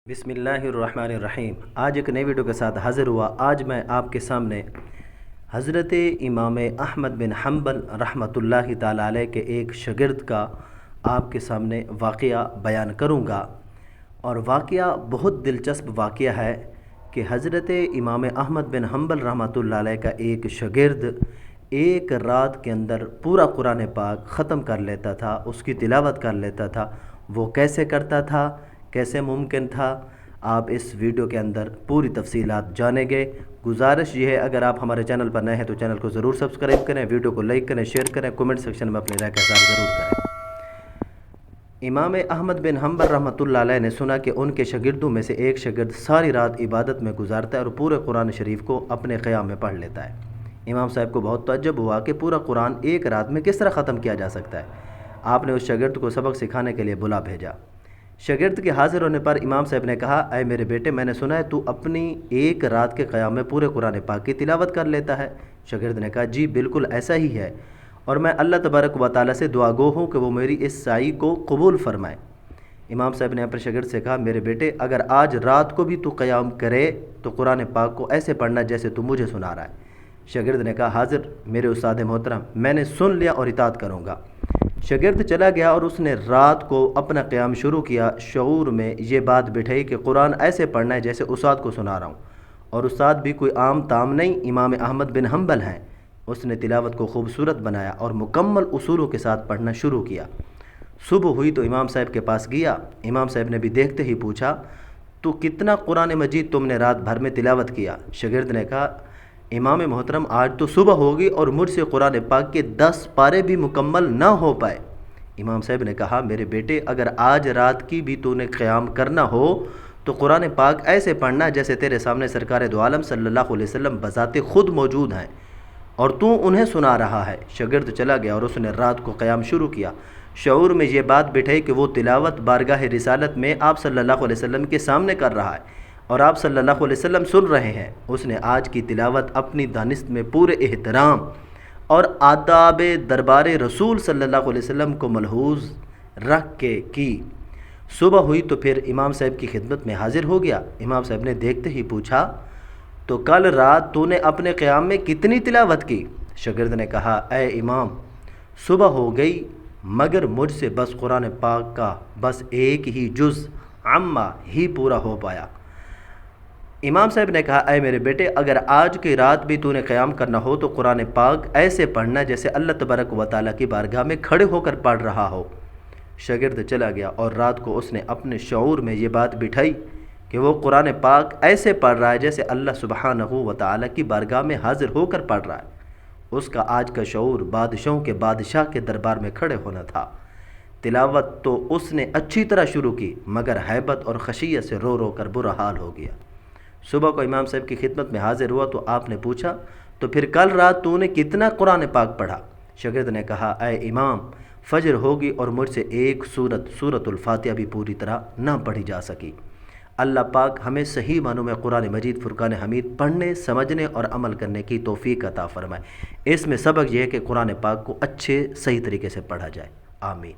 بسم اللہ الرحمن الرحیم۔ آج ایک نئی ویڈیو کے ساتھ حاضر ہوا۔ آج میں آپ کے سامنے حضرت امام احمد بن حنبل رحمۃ اللہ تعالیٰ علیہ کے ایک شاگرد کا آپ کے سامنے واقعہ بیان کروں گا، اور واقعہ بہت دلچسپ واقعہ ہے کہ حضرت امام احمد بن حنبل رحمۃ اللہ علیہ کا ایک شاگرد ایک رات کے اندر پورا قرآن پاک ختم کر لیتا تھا، اس کی تلاوت کر لیتا تھا۔ وہ کیسے کرتا تھا، کیسے ممکن تھا، آپ اس ویڈیو کے اندر پوری تفصیلات جانیں گے۔ گزارش یہ ہے، اگر آپ ہمارے چینل پر نئے ہیں تو چینل کو ضرور سبسکرائب کریں، ویڈیو کو لائک کریں، شیئر کریں، کومنٹ سیکشن میں اپنی رائے کا اظہار ضرور کریں۔ امام احمد بن حنبل رحمۃ اللہ علیہ نے سنا کہ ان کے شاگردوں میں سے ایک شاگرد ساری رات عبادت میں گزارتا ہے اور پورے قرآن شریف کو اپنے قیام میں پڑھ لیتا ہے۔ امام صاحب کو بہت تعجب ہوا کہ پورا قرآن ایک رات میں کس طرح ختم کیا جا سکتا ہے۔ آپ نے اس شاگرد کو سبق سکھانے کے لیے بلا بھیجا۔ شاگرد کے حاضر ہونے پر امام صاحب نے کہا، اے میرے بیٹے، میں نے سنا ہے تو اپنی ایک رات کے قیام میں پورے قرآن پاک کی تلاوت کر لیتا ہے۔ شاگرد نے کہا، جی بالکل ایسا ہی ہے، اور میں اللہ تبارک و تعالیٰ سے دعا گو ہوں کہ وہ میری اس سعی کو قبول فرمائے۔ امام صاحب نے اپنے شاگرد سے کہا، میرے بیٹے، اگر آج رات کو بھی تو قیام کرے تو قرآن پاک کو ایسے پڑھنا جیسے تو مجھے سنا رہا ہے۔ شاگرد نے کہا، حاضر میرے استاد محترم، میں نے سن لیا اور اطاعت کروں گا۔ شاگرد چلا گیا اور اس نے رات کو اپنا قیام شروع کیا، شعور میں یہ بات بٹھائی کہ قرآن ایسے پڑھنا ہے جیسے استاد کو سنا رہا ہوں، اور استاد بھی کوئی عام تام نہیں، امام احمد بن حنبل ہیں۔ اس نے تلاوت کو خوبصورت بنایا اور مکمل اصولوں کے ساتھ پڑھنا شروع کیا۔ صبح ہوئی تو امام صاحب کے پاس گیا۔ امام صاحب نے بھی دیکھتے ہی پوچھا، تو کتنا قرآن مجید تم نے رات بھر میں تلاوت کیا؟ شاگرد نے کہا، امام محترم، آج تو صبح ہوگی اور مجھ سے قرآن پاک کے 10 پارے بھی مکمل نہ ہو پائے۔ امام صاحب نے کہا، میرے بیٹے، اگر آج رات کی بھی تو نے قیام کرنا ہو تو قرآن پاک ایسے پڑھنا جیسے تیرے سامنے سرکار دو عالم صلی اللہ علیہ وسلم بذات خود موجود ہیں اور تو انہیں سنا رہا ہے۔ شاگرد چلا گیا اور اس نے رات کو قیام شروع کیا۔ شعور میں یہ بات بٹھائی کہ وہ تلاوت بارگاہ رسالت میں آپ صلی اللہ علیہ وسلم کے سامنے کر رہا ہے اور آپ صلی اللہ علیہ وسلم سن رہے ہیں۔ اس نے آج کی تلاوت اپنی دانست میں پورے احترام اور آداب دربار رسول صلی اللہ علیہ وسلم کو ملحوظ رکھ کے کی۔ صبح ہوئی تو پھر امام صاحب کی خدمت میں حاضر ہو گیا۔ امام صاحب نے دیکھتے ہی پوچھا، تو کل رات تو نے اپنے قیام میں کتنی تلاوت کی؟ شاگرد نے کہا، اے امام، صبح ہو گئی مگر مجھ سے بس قرآن پاک کا بس ایک ہی جز عامہ ہی پورا ہو پایا۔ امام صاحب نے کہا، اے میرے بیٹے، اگر آج کی رات بھی تو نے قیام کرنا ہو تو قرآن پاک ایسے پڑھنا جیسے اللہ تبارک و تعالیٰ کی بارگاہ میں کھڑے ہو کر پڑھ رہا ہو۔ شاگرد چلا گیا اور رات کو اس نے اپنے شعور میں یہ بات بٹھائی کہ وہ قرآن پاک ایسے پڑھ رہا ہے جیسے اللہ سبحانہ و تعالیٰ کی بارگاہ میں حاضر ہو کر پڑھ رہا ہے۔ اس کا آج کا شعور بادشاہوں کے بادشاہ کے دربار میں کھڑے ہونا تھا۔ تلاوت تو اس نے اچھی طرح شروع کی مگر ہیبت اور خشیت سے رو رو کر برا حال ہو گیا۔ صبح کو امام صاحب کی خدمت میں حاضر ہوا تو آپ نے پوچھا، تو پھر کل رات تو نے کتنا قرآن پاک پڑھا؟ شاگرد نے کہا، اے امام، فجر ہوگی اور مجھ سے ایک سورۃ الفاتحہ بھی پوری طرح نہ پڑھی جا سکی۔ اللہ پاک ہمیں صحیح معنوں میں قرآن مجید فرقان حمید پڑھنے، سمجھنے اور عمل کرنے کی توفیق عطا فرمائے۔ اس میں سبق یہ ہے کہ قرآن پاک کو اچھے صحیح طریقے سے پڑھا جائے۔ آمین۔